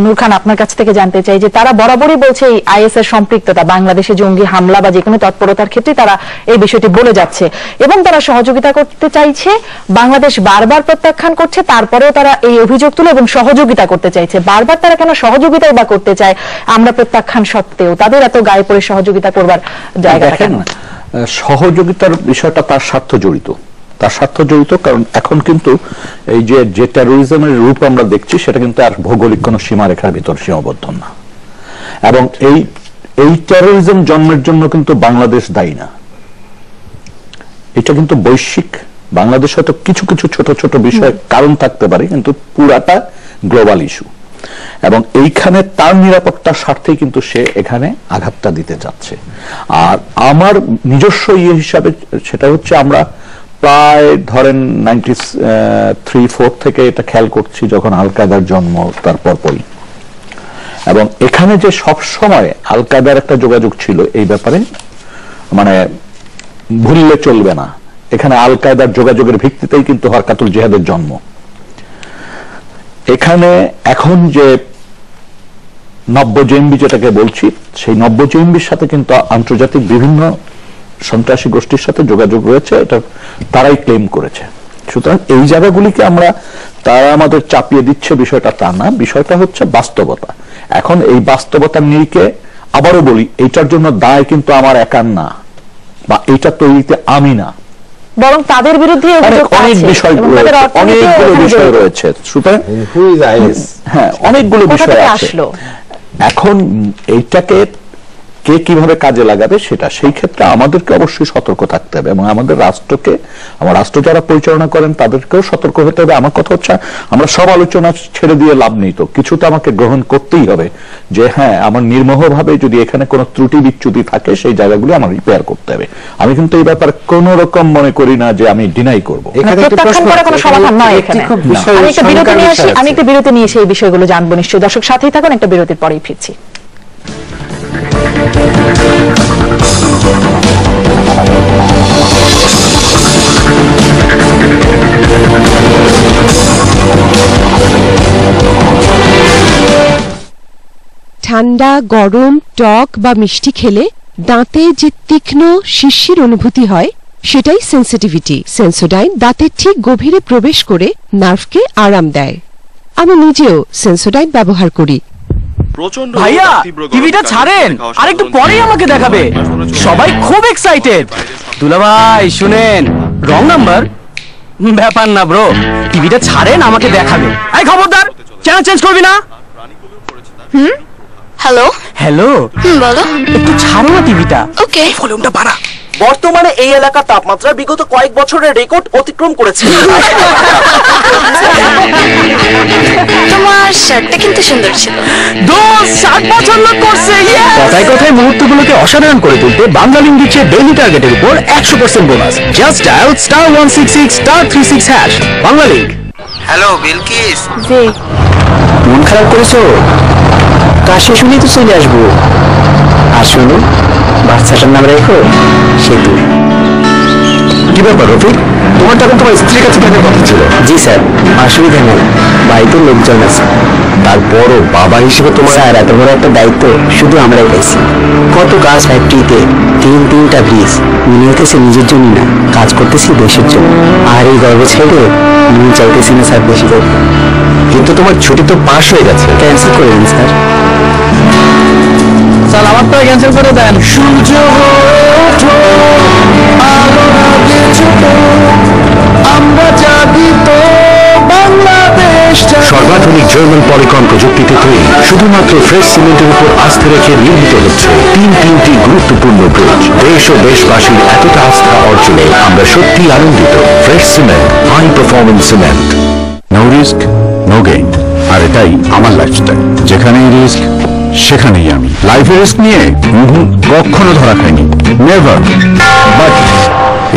নূর খান আপনার কাছ থেকে জানতে চাই, যে তারা বরাবরই বলছে এই IS এর সম্পৃক্ততা, বাংলাদেশে জঙ্গি হামলা বা যে কোনো তৎপরতার ক্ষেত্রে তারা এই বিষয়টি বলে যাচ্ছে এবং তারা সহযোগিতা করতে চাইছে। বাংলাদেশ বারবার প্রত্যাখ্যান করছে, তারপরেও তারা এই অভিযোগ তুলে এবং সহযোগিতা করতে চাইছে। বারবার তারা কেন সহযোগিতাই বা করতে চায় আমরা প্রত্যাখ্যান সত্ত্বেও? তাদের এত গায়ে পড়ে সহযোগিতা করবার জায়গাটা কেন? সহযোগিতার বিষয়টা তার স্বার্থ জড়িত, কারণ এখন কিন্তু এই যে টেরোরিজমের রূপ আমরা দেখছি, সেটা কিন্তু আর ভৌগোলিক কোন সীমারেখার ভিতর সীমাবদ্ধ না। এবং এই টেরোরিজম জন্মের জন্য কিন্তু বাংলাদেশ দায়ী না, এটা কিন্তু বৈশ্বিক। বাংলাদেশ হয়তো কিছু কিছু ছোট ছোট বিষয়ের কারণ থাকতে পারে, কিন্তু পুরাটা গ্লোবাল ইস্যু। এবং এইখানে তার নিরাপত্তার স্বার্থেই কিন্তু সে এখানে আঘাতটা দিতে যাচ্ছে। আর আমার নিজস্ব হিসাবে সেটা হচ্ছে, আমরা প্রায় ধরেন 93-4 থেকে এটা খেয়াল করছি, যখন আল কায়দার জন্ম, তার পরপরই। এবং এখানে যে সব সময় আল কায়দার একটা যোগাযোগ ছিল এই ব্যাপারে, মানে ভুললে চলবে না। এখানে আল কায়দার যোগাযোগের ভিত্তিতেই কিন্তু হরকাতুল জিহাদের জন্ম। এখানে এখন যে নব্য জেএমবি যেটাকে বলছি, সেই নব্য জেএমবির সাথে কিন্তু আন্তর্জাতিক বিভিন্ন সন্ত্রাসী গোষ্ঠীর সাথে যোগাযোগ রয়েছে, এটা তারাই ক্লেম করেছে। সুতরাং এই জায়গাগুলিকে আমরা তারা আমাদের চাপিয়ে দিচ্ছে বিষয়টা তা না, বিষয়টা হচ্ছে বাস্তবতা। এখন এই বাস্তবতার নিরিখে আবারও বলি, এইটার জন্য দায় কিন্তু আমার একার না, বা এইটা তৈরিতে আমি না, বরং তাদের বিরুদ্ধে অনেক অনেকগুলো বিষয় রয়েছে। সুতরাং হ্যাঁ, অনেগুলো বিষয় আছে। এখন এইটাকে কে কিভাবে কাজে লাগাবে সেটা, সেই ক্ষেত্রে আমাদেরকে অবশ্যই সতর্ক থাকতে হবে এবং আমাদের রাষ্ট্রকে, আমার রাষ্ট্র যারা পরিচালনা করেন তাদেরকেও সতর্ক হতে হবে। আমার কথা হচ্ছে, আমরা সব আলোচনা ছেড়ে দিয়ে লাভ নেই, তো কিছুটা আমাকে গ্রহণ করতেই হবে যে হ্যাঁ, আমার নির্মোহভাবে যদি এখানে কোনো ত্রুটি বিচ্যুতি থাকে সেই জায়গাগুলি আমার রিপেয়ার করতে হবে। আমি কিন্তু এই ব্যাপারে কোন রকম মনে করি না যে আমি ডিনাই করবো। আমি একটা বিরতি নিয়ে সেই বিষয়গুলো জানবো নিশ্চয়ই। দর্শক সাথেই থাকুন, একটা বিরতির পরেই ফিরছি। ঠান্ডা, গরম, টক বা মিষ্টি খেলে দাঁতে যে তীক্ষ্ণ শিরশির অনুভূতি হয় সেটাই সেন্সিটিভিটি। সেন্সোডাইন দাঁতের ঠিক গভীরে প্রবেশ করে নার্ভকে আরাম দেয়। আমি নিজেও সেন্সোডাইন ব্যবহার করি। ভাইয়া, টিভিটা ছাড়েন, আরেকটু পরেই আমাকে দেখাবে। সবাই খুব এক্সাইটেড। দুলাভাই শুনেন, রং নাম্বার? ব্যাপার না ব্রো, টিভিটা ছাড়েন, আমাকে দেখাবে। এই খবরদার, চ্যানেল চেঞ্জ করবি না। হ্যালো হ্যালো, বলো। একটু ছাড়ো না টিভিটা। ওকে, ভলিউমটা বাড়া। বর্তমানে এই এলাকার তাপমাত্রা বিগত কয়েক বছরের রেকর্ড অতিক্রম করেছে। তোমার শার্টটা কিন্তু সুন্দর ছিল। 60 বছর লোক করছে। কথায় কথায় মুহূর্তগুলোকে অসাধারণ করে তুলতে বাংলালিংক দিচ্ছে ডেইলি টার্গেটের উপর 100% bonus. Just dial *166*36# Banglalink. Hello Bilkis. জি। মন খারাপ করেছো? কাজ শেষ হলেই তো চলে আসবো। আর শোনো, বাচ্চাটার নাম রেখো সেতু। কি ব্যাপার রফিক, তোমার তখন তোমার স্ত্রীর কাছে থাকার কথা ছিল। জি স্যার, অসুবিধা নেই, বাড়িতে লোকজন আছে। তারপরও বাবা হিসেবে তোমার স্যার, এত বড় একটা দায়িত্ব শুধু আমরাই পাইছি। কত কাজ ফ্যাক্টরিতে, তিনটা ব্রিজ। মনে হতেছে নিজের জন্য না, কাজ করতেছি দেশের জন্য। আর এই গর্ব ছেড়ে মনে চাইতেছি না স্যার বেশি করতে। কিন্তু তোমার ছুটি তো পাস হয়ে গেছে। ক্যান্সেল করে দিন স্যার। স্যার আমারটা ক্যান্সেল করে দেন। সূর্য আমরা জাগিত বাংলাদেশ। সর্বাধুনিক জার্মান পলিকন প্রযুক্তিতে তৈরি শুধুমাত্র ফ্রেশ সিমেন্টের উপর আস্থা রেখে নির্মিত হচ্ছে তিনটি গুরুত্বপূর্ণ ব্রিজ। দেশ ও দেশবাসীর এতটা আস্থা অর্জনে আমরা সত্যি আনন্দিত। Fresh cement, high performance cement. No risk no gain. আর এটাই আমার লাইফস্টাইল। যেখানেই রিস্ক সেখানেই আমি। লাইফে রিস্ক নিয়ে কখনো ধরা খাইনি, নেভার। বাট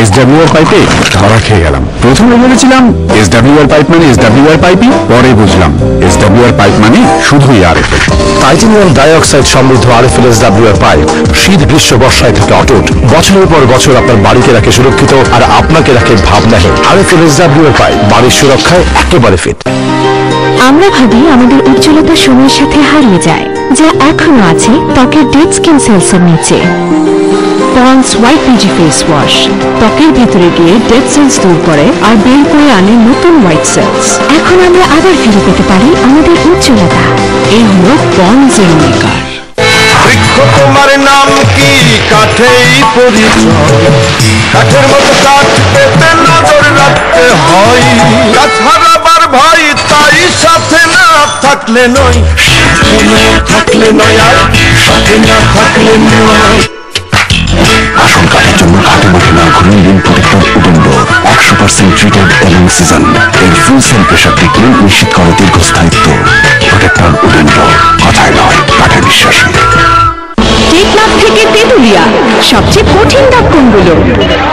SWR পাইপে ধরা খেয়ে গেলাম। প্রথমে ভেবেছিলাম SWR পাইপ মানে SWR পাইপই, পরে বুঝলাম SWR পাইপ মানে শুধুই RFL। টাইটানিয়াম ডাইঅক্সাইড সমৃদ্ধ RFL SWR পাইপ শীত গ্রীষ্ম বর্ষায় থেকে অটুট, বছরের পর বছর আপনার বাড়িকে রাখে সুরক্ষিত আর আপনাকে রাখে ভাবনাহীন। RFL SWR পাইপ বাড়ির সুরক্ষায় একেবারে ফিট। আমরা ভাবি আমাদের উজ্জ্বলতা সময়ের সাথে হারিয়ে যায়, যা এখনো আছে ত্বকের ডেড স্কিন সেলসের নিচে। পন্ডস হোয়াইট পিজি ফেস ওয়াশ ত্বকের ভেতরে গিয়ে ডেড সেলস দূর করে আর বের করে আনে নতুন হোয়াইট সেলস। এখন আমরা আবার ফিরে পেতে পারি আমাদের উজ্জ্বলতা। এই হলো পন্ডস এর মেকার। বৃক্ষ তোমার নাম কি? কাঠেই পরিচয়। কাঠের মতো কাঠ পেতে নজর রাখতে হয়। কাঠ হারাবার ভয়, তাই সাথে না থাকলে নয়, থাকলে নয়, আর সাথে না থাকলে নয়। আসল কাঠের জন্য কাঠে মুখে না ঘুরিয়ে দিন প্রোটেক্টর উডেনডোর 100% ট্রিটেড এবং সিজন। এর ফুল সেল প্রেশার ট্রিটমেন্ট নিশ্চিত করে দীর্ঘস্থায়িত্ব। প্রোটেক্টর উডেনডোর, কথায় নয় কাঠে বিশ্বাসী। টেকনাফ থেকে তেতুলিয়া সবচেয়ে কঠিন দাগ কোনগুলো?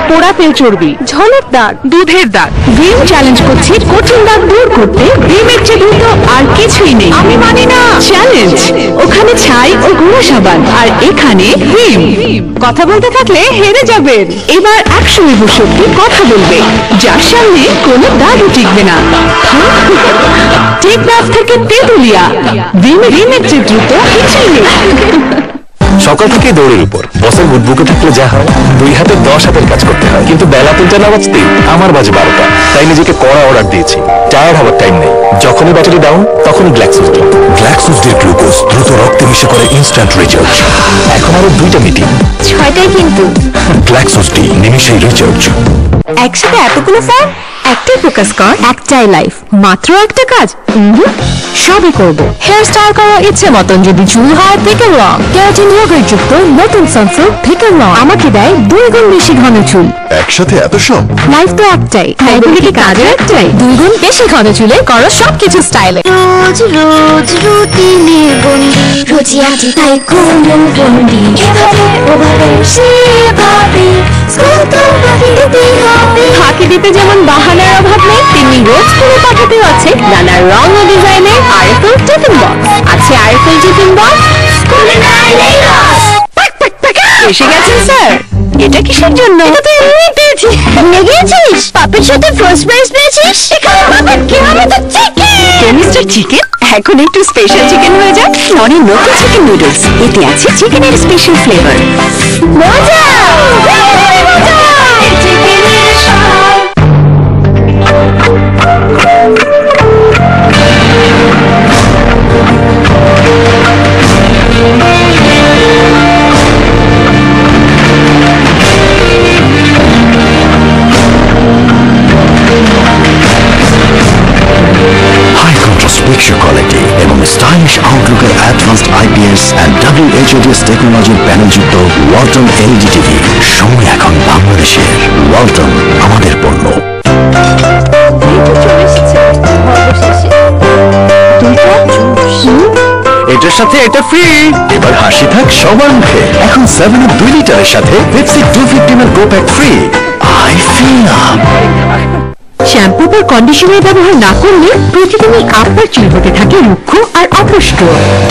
পোড়া তেল চর্বি, ঝোলের দাগ, দুধের দাগ। ভিম চ্যালেঞ্জ করছে কঠিন দাগ দূর করতে ভিমের চেয়ে দ্রুত আর কিছুই নেই। আমি মানি না চ্যালেঞ্জ। ওখানে ছাই ও গুঁড়ো সাবান, আর এখানে ভিম। কথা বলতে থাকলে হেরে যাবেন। এবার 100 ইবু শক্তি কথা বলবে, যার সামনে কোনো দাগও টিকবে না। টেকনাফ থেকে তেতুলিয়া, ভিমের চেয়ে দ্রুত কিছুই নেই। সকাল থেকে দৌড়ের উপর, বসের বুকে থাকলে যা হয় 2 হাতে 10 হাতের কাজ করতে হয়, কিন্তু বেলা 3টা না বাজতেই আমার বাজে 12টা। তাই নিজেকে কড়া অর্ডার দিয়েছি, টায়ার্ড হওয়ার টাইম নেই। যখনই ব্যাটারি ডাউন তখনই গ্ল্যাক্সোসডি। গ্ল্যাক্সোসডির গ্লুকোজ দ্রুত রক্তে মিশে করে ইনস্ট্যান্ট রিচার্জ। এখন আরো 2টা মিটিং, 6টায় কিন্তু। গ্ল্যাক্সোসডি নিমিশেই রিচার্জ। একসাথে এতগুলো ফর্ম, একটাই ফোকাস কর, একটাই লাইফ, মাত্র একটা কাজ। সবই করব। হেয়ার স্টাইল করার ইচ্ছে মতন, যদি চুল হয় থেকে লং, কেরাটিন ইয়োগার্ট যুক্ত নতুন সানসিল্ক থেকে লং আমাকে দেয় 2 গুণ বেশি ঘন চুল। একসাথে এত সব? লাইফ তো একটাই, তাই বলে কি কাজের একটাই? 2 গুণ বেশি ঘন চুলে করো সবকিছু স্টাইলে। রোজ রোজ রুটিনের বন্দি, রোজই আছে তাই কোনো বন্দি। এভাবে ওভাবে সেভাবে স্কুল তো বাকি দিতেই হবে। ফাঁকি দিতে যেমন বাহানার অভাব নেই, তেমনি রোজ স্কুলে পাঠাতে আছে নানা রং ও ডিজাইনের আরএফএল টিফিন বক্স। আছে আরএফএল টিফিন বক্স, স্কুলে না এলেই লস। এসে গেছেন স্যার। এটা কিসের জন্য? এটা তো এমনি পেয়েছি। ভুলে গিয়েছিস? পাপের সাথে ফার্স্ট প্রাইজ পেয়েছিস। এখানে পাপের কি হবে তো চিকেন। কেমিস্টার চিকেন এখন একটু স্পেশাল চিকেন হয়ে যাক। ননি নতুন চিকেন নুডলস, এতে আছে চিকেনের স্পেশাল ফ্লেভার। মজা মজা চিকেনের স্বাদ। Picture quality এবং স্টাইলিশ আউটলুকের অ্যাডভান্সড IPS and WHDS টেকনোলজির প্যানেলযুক্ত ওয়ালটন LED টিভি। সময় এখন বাংলাদেশের। ওয়ালটন আমাদের পণ্য। এটার সাথে এটা ফ্রি। এবার হাসি থাক সবার মুখে। এখন 7 2 লিটারের সাথে Pepsi 250 ml go pack free. I fill up. Shampoo বা কন্ডিশনার ব্যবহার না করলে প্রতিদিনই আপনার চুল হতে থাকে রুক্ষ আর অপুষ্ট।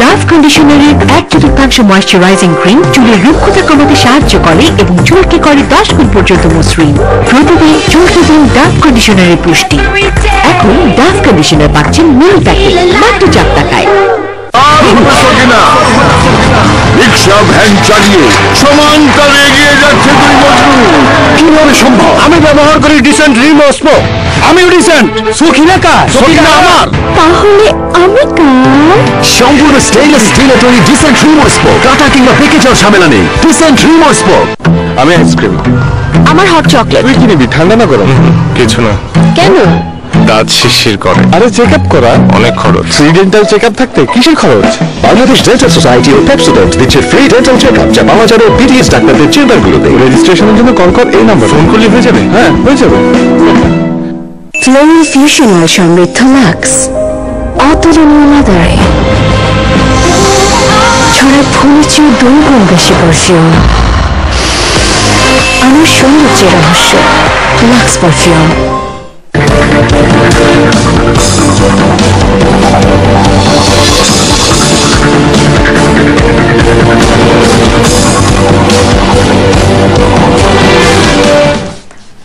ডাভ কন্ডিশনারের 1/2 ময়েশ্চারাইজিং ক্রিম চুলের রুক্ষতা কমাতে সাহায্য করে এবং চুলকে করে 10 গুণ পর্যন্ত মসৃণ। প্রতিদিন চুলকে দিন ডাভ কন্ডিশনারের পুষ্টি। এখন ডাভ কন্ডিশনার পাচ্ছেন মিনি প্যাকেট মাত্র 4 টাকায়। রিক্সা ভ্যান চালিয়ে সমান তালে এগিয়ে যাচ্ছে 2 মজনু। কিভাবে সম্ভব? আমি ব্যবহার করি ডিসেন্ট রিমো স্পোক। আমিও ডিসেন্ট। সখিনা কার? সখিনা আমার। তাহলে আমি কার? সম্পূর্ণ স্টেইনলেস স্টিলের তৈরি ডিসেন্ট রিমো স্পোক। কাটা কিংবা পেকে যাওয়ার ঝামেলা নেই। Dissent Rimo spoke. আমি আইসক্রিম। আমার হট চকলেট। তুই কি নিবি? ঠান্ডা না গরম? কিছু না। কেন? দাঁত শিরশির করে। আরে চেকআপ করা অনেক খরচ। ফ্রি ডেন্টাল চেকআপ থাকতে কিসের খরচ? বাংলাদেশ ডেন্টাল সোসাইটি ও পেপসোডেন্ট দিচ্ছে ফ্রি ডেন্টাল চেকআপ, যা পাওয়া যাবে বিডিএস ডাক্তারদের চেম্বারগুলোতে। রেজিস্ট্রেশনের জন্য কল কর এই নাম্বার। ফোন করলে হয়ে যাবে? হ্যাঁ হয়ে যাবে। ফ্লোরাল ফিউশন অয়েল সমৃদ্ধ লাক্স অতুলনীয় মাদারে ছড়ায় ফুলের চেয়ে 2 গুণ বেশি পারফিউম। আমার সৌন্দর্যের রহস্য লাক্স পারফিউম।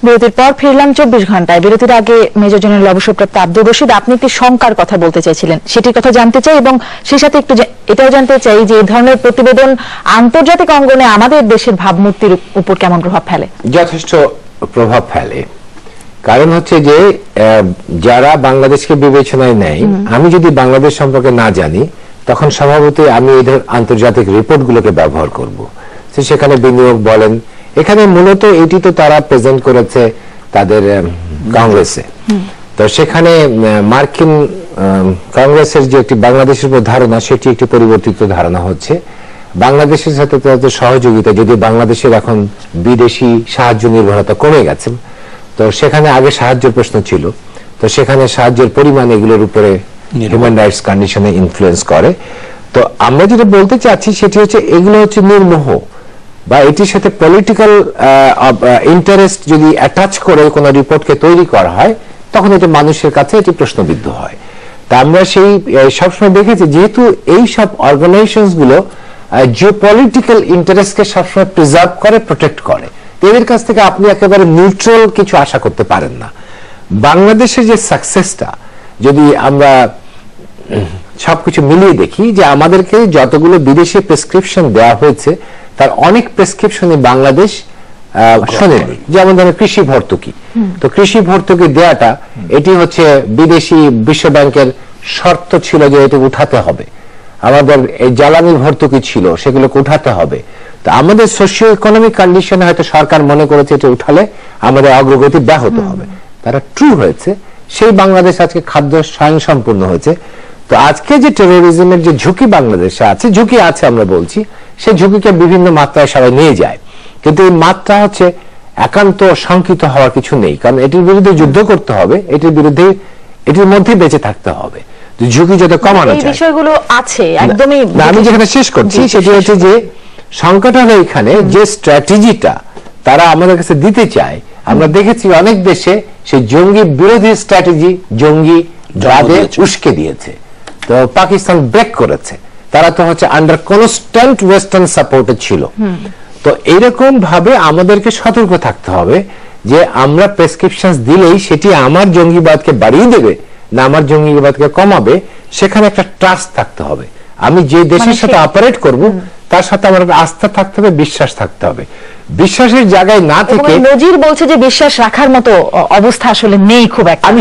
বিরতির পর ফিরলাম 24 ঘন্টায়। বিরতির আগে মেজর জেনারেল অবসরপ্রাপ্ত আব্দুর রশিদ, আপনি একটি শঙ্কার কথা বলতে চাইছিলেন, সেটির কথা জানতে চাই এবং সেই সাথে একটু এটাও জানতে চাই যে এই ধরনের প্রতিবেদন আন্তর্জাতিক অঙ্গনে আমাদের দেশের ভাবমূর্তির উপর কেমন প্রভাব ফেলে? যথেষ্ট প্রভাব ফেলে। কারণ হচ্ছে যে যারা বাংলাদেশকে বিবেচনায় নেয়, আমি যদি বাংলাদেশ সম্পর্কে না জানি তখন স্বভাবতই আমি এই ধরনের আন্তর্জাতিক রিপোর্টগুলোকে ব্যবহার করব। সেখানে বিনিয়োগ বলেন, এখানে মূলত এটি তো তারা প্রেজেন্ট করেছে তাদের কংগ্রেসে। তো সেখানে মার্কিন কংগ্রেসের যে একটি বাংলাদেশের উপর ধারণা, সেটি একটি পরিবর্তিত ধারণা হচ্ছে। বাংলাদেশের সাথে তাদের সহযোগিতা, যদি বাংলাদেশের এখন বিদেশি সাহায্য নির্ভরতা কমে গেছে, তো সেখানে আগে সাহায্যের প্রশ্ন ছিল, তো সেখানে সাহায্যের পরিমাণ এগুলোর উপরে হিউম্যান রাইটস কন্ডিশনে ইনফ্লুয়েন্স করে। তো আমরা যেটা বলতে চাচ্ছি সেটি হচ্ছে এগুলো হচ্ছে নির্মোহ, বা এটির সাথে পলিটিক্যাল ইন্টারেস্ট যদি অ্যাটাচ করে কোনো রিপোর্টকে তৈরি করা হয়, তখন এটা মানুষের কাছে এটি প্রশ্নবিদ্ধ হয়। তা আমরা সেই সবসময় দেখেছি, যেহেতু এই সব অর্গানাইজেশনস গুলো জিওপলিটিক্যাল ইন্টারেস্টকে সবসময় প্রিজার্ভ করে, প্রোটেক্ট করে, এদের কাছ থেকে আপনি একেবারে নিউট্রাল কিছু আশা করতে পারেন না। বাংলাদেশের যে সাকসেসটা যদি আমরা সবকিছু মিলিয়ে দেখি, যে আমাদেরকে যতগুলো বিদেশি প্রেসক্রিপশন দেওয়া হয়েছে তার অনেক প্রেসক্রিপশনে বাংলাদেশ শোনেনি। যেমন ধরেন কৃষি ভর্তুকি, তো কৃষি ভর্তুকি দেওয়াটা এটি হচ্ছে বিদেশি বিশ্ব ব্যাংকের শর্ত ছিল যে এটি উঠাতে হবে। আমাদের এই জ্বালানির ভর্তুকি ছিল, সেগুলোকে উঠাতে হবে। তো আমাদের সোশিও ইকোনমিক কন্ডিশনে হয়তো সরকার মনে করেছে এটা উঠালে আমাদের অগ্রগতি ব্যাহত হবে, তারা ট্রু হয়েছে। সেই বাংলাদেশ আজকে খাদ্য স্বয়ংসম্পূর্ণ হয়েছে। তো আজকে যে টেরোরিজমের যে ঝুঁকি বাংলাদেশে আছে, ঝুঁকি আছে আমরা বলছি, সেই ঝুঁকিকে বিভিন্ন মাত্রায় সবাই নিয়ে যায়, কিন্তু এই মাত্রা হচ্ছে একান্ত শঙ্কিত হওয়ার কিছু নেই, কারণ এটির বিরুদ্ধে যুদ্ধ করতে হবে, এটির বিরুদ্ধে এটির মধ্যে বেঁচে থাকতে হবে, ঝুঁকি যত কমানো যায়। এই বিষয়গুলো আছে একদমই। আমি যেখানে শেষ করছি সেটি হচ্ছে যে সংকটটা হলো এখানে যে স্ট্র্যাটেজিটা তারা আমাদের কাছে দিতে চায়। আমরা দেখেছি অনেক দেশে সেই জঙ্গি বিরোধী স্ট্র্যাটেজি জঙ্গি রাজে উস্কে দিয়েছে, তো পাকিস্তান ব্রেক করেছে। তারা তো হচ্ছে আন্ডার কনস্ট্যান্ট ওয়েস্টার্ন সাপোর্টে ছিল। তো এইরকম ভাবে আমাদেরকে সতর্ক থাকতে হবে যে আমরা প্রেসক্রিপশন দিলেই সেটি আমার জঙ্গিবাদকে বাড়িয়ে দেবে না আমার জঙ্গিবাদকে কমাবে, সেখানে একটা ট্রাস্ট থাকতে হবে। আমি যে দেশের সাথে অপারেট করব তার সাথে আমার আস্থা থাকতে হবে, বিশ্বাস থাকতে হবে। বিশ্বাসের জায়গায় না থেকে নজির বলছে যে বিশ্বাস রাখার মতো অবস্থা আসলে নেই খুব একটা। আমি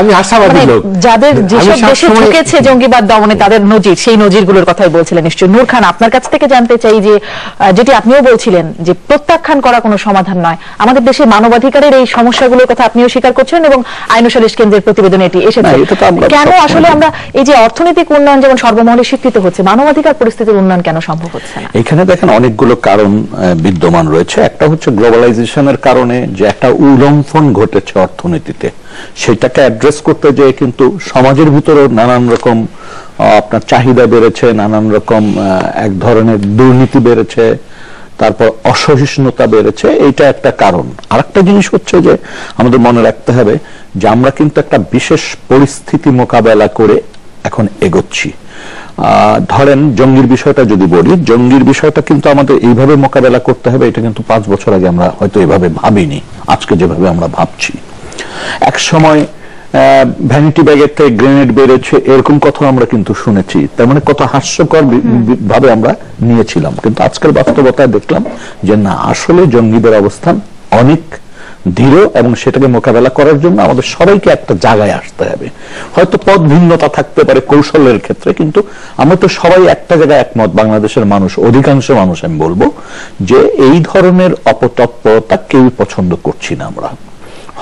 আমি আশাবাদী লোক, যাদের যেসব দেশে ঢুকেছে জঙ্গিবাদ দমনে তাদের নজির, সেই নজিরগুলোর কথাই বলছিলেন নিশ্চয়ই। নূর খান, আপনার কাছ থেকে জানতে চাই যে যেটি আপনিও বলছিলেন যে প্রত্যাখ্যান করা কোনো সমাধান নয়, আমাদের দেশে মানবাধিকারের এই সমস্যাগুলোর কথা আপনিও স্বীকার করছেন এবং আইন ও সালিশ কেন্দ্রের প্রতিবেদনে এটি এসেছে। কেন আসলে আমরা এই যে অর্থনৈতিক উন্নয়ন যেমন সর্বমহলে স্বীকৃত হচ্ছে, মানবাধিকার পরিস্থিতির উন্নয়ন কেন সম্ভব হচ্ছে না? এখানে দেখেন অনেকগুলো কারণ বিদ্যমান রয়েছে। একটা হচ্ছে গ্লোবালাইজেশনের কারণে যে একটা উল্লঙ্ঘন ঘটেছে অর্থনীতিতে, সেটাকে অ্যাড্রেস করতে যেয়ে কিন্তু সমাজের ভিতরেও নানান রকম আপনার চাহিদা বেড়েছে, নানান রকম এক ধরনের দুর্নীতি বেড়েছে, তারপর অসহিষ্ণুতা বেড়েছে, এইটা একটা কারণ। আরেকটা জিনিস হচ্ছে যে আমাদের মনে রাখতে হবে যে আমরা কিন্তু একটা বিশেষ পরিস্থিতি মোকাবেলা করে এখন এগোচ্ছি। ধরেন জঙ্গির বিষয়টা যদি বলি, জঙ্গির বিষয়টা কিন্তু আমাদের এইভাবে মোকাবেলা করতে হবে, এটা কিন্তু 5 বছর আগে আমরা হয়তো এইভাবে ভাবিনি, আজকে যেভাবে আমরা ভাবছি। এক সময় ভ্যানিটি ব্যাগের থেকে গ্রেনেড বেড়েছে এরকম কথা আমরা কিন্তু শুনেছি, তার মানে কত হাস্যকর ভাবে আমরা নিয়েছিলাম। কিন্তু আজকের বাস্তবতায় দেখলাম যে না, আসলে জঙ্গিদের অবস্থান অনেক দৃঢ় এবং সেটাকে মোকাবেলা করার জন্য আমাদের সবাইকে একটা জায়গায় আসতে হবে। হয়তো পথ ভিন্নতা থাকতে পারে কৌশলের ক্ষেত্রে, কিন্তু আমরা তো সবাই একটা জায়গায় একমত, বাংলাদেশের মানুষ, অধিকাংশ মানুষ আমি বলবো যে এই ধরনের অপতৎপরতা কেউ পছন্দ করছি না আমরা।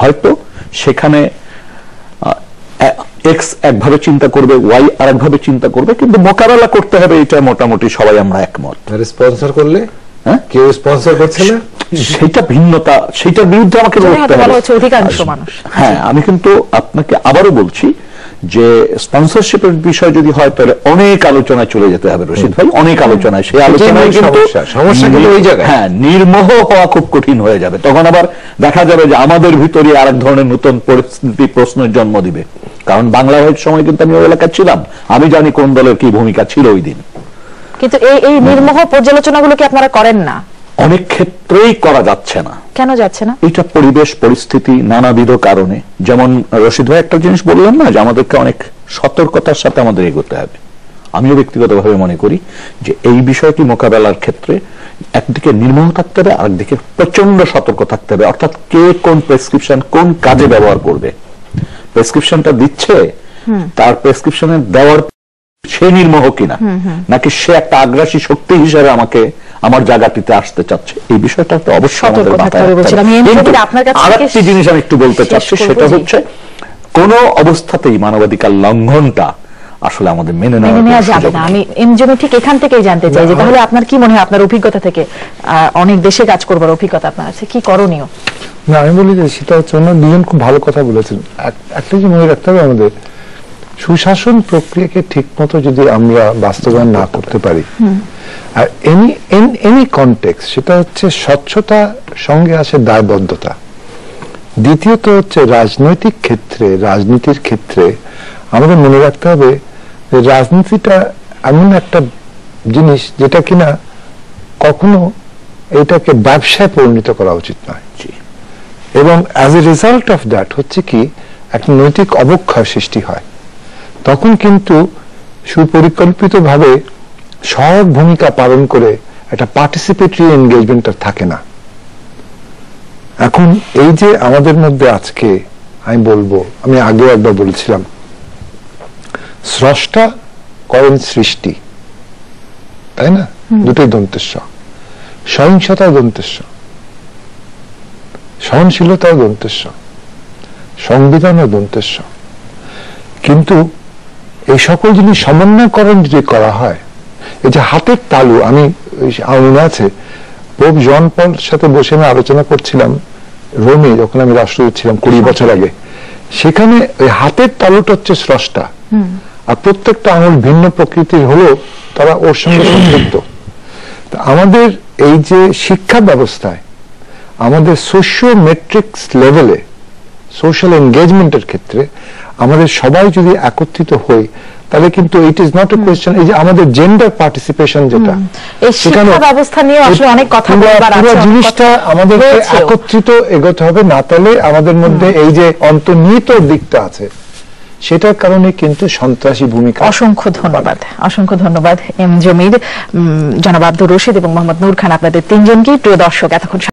হয়তো সেখানে এক্স একভাবে চিন্তা করবে, ওয়াই আরেকভাবে চিন্তা করবে, কিন্তু মোকাবেলা করতে হবে, এটা মোটামুটি সবাই আমরা একমত। স্পন্সর করলে কেউ স্পন্সর করছে না, সেটা ভিন্নতা, সেটার বিরুদ্ধে আমাকে লড়তে হবে অধিকাংশ মানুষ। হ্যাঁ, আমি কিন্তু আপনাকে আবারও বলছি যে স্পন্সরশিপের বিষয় যদি হয় তাহলে অনেক আলোচনায় চলে যেতে হবে রশিদ ভাই, অনেক আলোচনায়। সেই আলোচনায় কিন্তু সমস্যা কিন্তু ওই জায়গায়, হ্যাঁ, নির্মোহ হওয়া খুব কঠিন হয়ে যাবে। তখন আবার দেখা যাবে যে আমাদের ভিতরে আরেক ধরনের নতুন পরিস্থিতি প্রশ্নের জন্ম দিবে। কারণ বাংলা ভাইয়ের সময় কিন্তু আমি ওই এলাকায় ছিলাম, আমি জানি কোন দলের কি ভূমিকা ছিল ওই দিন। কিন্তু এই নির্মোহ পর্যালোচনাগুলো কি আপনারা করেন না? অনেক ক্ষেত্রেই করা যাচ্ছে না। কেন যাচ্ছে না? এটা পরিবেশ পরিস্থিতি নানাবিধ কারণে। যেমন রশিদ ভাই একটা জিনিস বললেন না যে আমাদেরকে অনেক সতর্কতার সাথে আমাদের এগোতে হবে। আমিও ব্যক্তিগতভাবে মনে করি যে এই বিষয়টি মোকাবেলার ক্ষেত্রে একদিকে নির্মোহ থাকতে হবে, আরেকদিকে প্রচন্ড সতর্ক থাকতে হবে। অর্থাৎ কে কোন প্রেসক্রিপশন কোন কাজে ব্যবহার করবে, প্রেসক্রিপশনটা দিচ্ছে তার প্রেসক্রিপশনের দেওয়ার সে নির্মোহ কিনা, নাকি সে একটা আগ্রাসী শক্তি হিসেবে আমাকে আমার জায়গাটিতে আসতে চাচ্ছে, এই বিষয়টা তো অবশ্যই আমাদের মাথায় রাখতে হবে। আরেকটি জিনিস আমি একটু বলতে চাচ্ছি, সেটা হচ্ছে কোন অবস্থাতেই মানবাধিকার লঙ্ঘনটা আসলে আমাদের মেনে নেওয়া যাবে না। আমি এমজমি ঠিক এখান থেকেই জানতে চাই যে তাহলে আপনার কি মনে হয়, আপনার অভিজ্ঞতা থেকে, অনেক দেশে কাজ করবার অভিজ্ঞতা আপনার আছে, কি করণীয়? না, আমি বলি যে সেটা হচ্ছে অন্য দুজন খুব ভালো কথা বলেছেন। একটা যে মনে রাখতে হবে আমাদের সুশাসন প্রক্রিয়াকে ঠিক মতো যদি আমরা বাস্তবায়ন না করতে পারি, আর এনি কনটেক্সট, সেটা হচ্ছে স্বচ্ছতা সঙ্গে আসে দায়বদ্ধতা। দ্বিতীয়ত হচ্ছে রাজনীতির ক্ষেত্রে আমাদের মনে রাখতে হবে যে রাজনীতিটা এমন একটা জিনিস যেটা কিনা কখনো এটাকে ব্যবসায় পরিণত করা উচিত নয়। এবং as a result of that হচ্ছে কি একটা নৈতিক অবক্ষয় সৃষ্টি হয়। তখন কিন্তু সুপরিকল্পিতভাবে সহায়ক ভূমিকা পালন করে একটা পার্টিসিপেটরি এনগেজমেন্ট থাকে না। এখন এই যে আমাদের মধ্যে আজকে আমি বলবো, আমি আগেও একবার বলেছিলাম, স্রষ্টা করেন সৃষ্টি, তাই না? দুটোই দন্তেশ্ব। সহিংসতা দন্তেশ্ব, সহনশীলতা দন্তেশ্ব, সংবিধান দন্তেশ্ব। কিন্তু এই সকল জিনিস সমন্বয়করণ যদি করা হয়, এই যে হাতের তালু, আমি মনে আছে পোপ জন পল সাথে বসে আমি আলোচনা করছিলাম রোমে, যখন আমি রাষ্ট্রদূত ছিলাম 20 বছর আগে। সেখানে ওই হাতের তালুটা হচ্ছে স্রষ্টা, আর প্রত্যেকটা আঙুল ভিন্ন প্রকৃতির হলেও তারা ওর সঙ্গে সম্পৃক্ত। আমাদের এই যে শিক্ষা ব্যবস্থায়, আমাদের সোশিও মেট্রিক্স লেভেলে, সোশ্যাল এনগেজমেন্টের ক্ষেত্রে আমাদের সবাই যদি একত্রিত হই, তাহলে কিন্তু it is not a question, এই যে আমাদের জেন্ডার পার্টিসিপেশন যেটা, এই শিক্ষা ব্যবস্থা নিয়ে আসলে অনেক কথা বলবার আছে, পুরো জিনিসটা আমাদেরকে একত্রিত এগোতে হবে, না তাহলে আমাদের মধ্যে এই যে অন্তর্নিহিত দিকটা আছে, সেটার কারণে কিন্তু সন্ত্রাসী ভূমিকা। অসংখ্য ধন্যবাদ এম জমির, জনাব আব্দুর রশিদ এবং মোহাম্মদ নূর খান, আপনাদের তিনজনকেই। প্রিয় দর্শক, এতক্ষণ